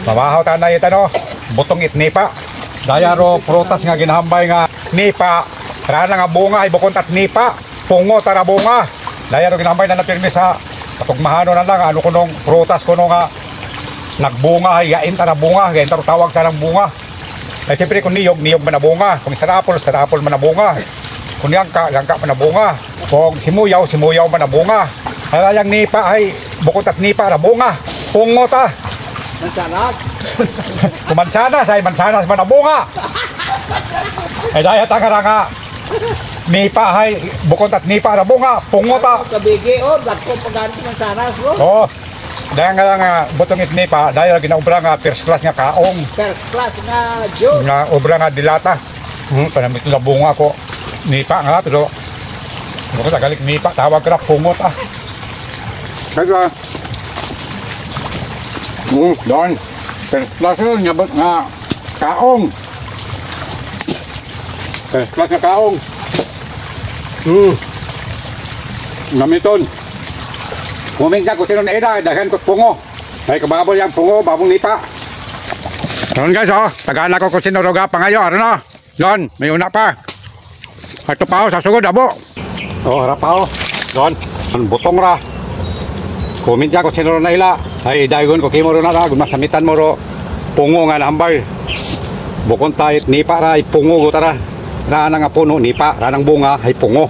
Mabahaw tanay itano, butong itnipa. Daya ro prutas nga ginahambay nga nipa. Rana nga bunga, ibukon tat nipa. Pungo tara bunga. Daya ro ginahambay na napirmi sa katugmahano na lang. Ano kunong prutas kuno nga nagbunga, yain tara bunga. Yain taro tawag sa ng bunga. Ay siyempre kung niyog man na bunga. Kung sarapol man na bunga. Kung yangka man na bunga. Kung simuyaw man na bunga. Kaya yung nipa ay bukod at nipa na bunga. Pungo ta. Mansanas. Kung mansanas ay mansanas man na bunga. Ay daya tangara nga. Nipa ay bukod at nipa na bunga. Pungo ta. Kabigi o, dako paganti mansanas bro. Oo. Daya nga lang butong it nipa. Daya ginaubra nga first class nga kaong. First class nga Joe. Nga ubra nga dilata. Panamit na bunga ko. Nipa nga pero bukod agalik nipa. Tawag ka na pungot ah. Kaya doon first class yun nga kaong. First class nga kaong. Gamiton. Kumingka ko sino na ina, daghan ko pungo. Ay kababol yang pungo, babong nipa. Doon guys oh, tagaan ako kung sino roga pa ngayon, ano na? Doon, may una pa. Ito pa oh, sa sugod abo. Oh, harap pa oh. Doon, butong ra. Kumingka ko sino na ila. Ay dagon ko kimo ro na ra, masamitan mo ro. Pungo nga nambay. Bukon tayit nipa ra, pungo go tara. Ra nga puno nipa, ra nang bunga ay pungo.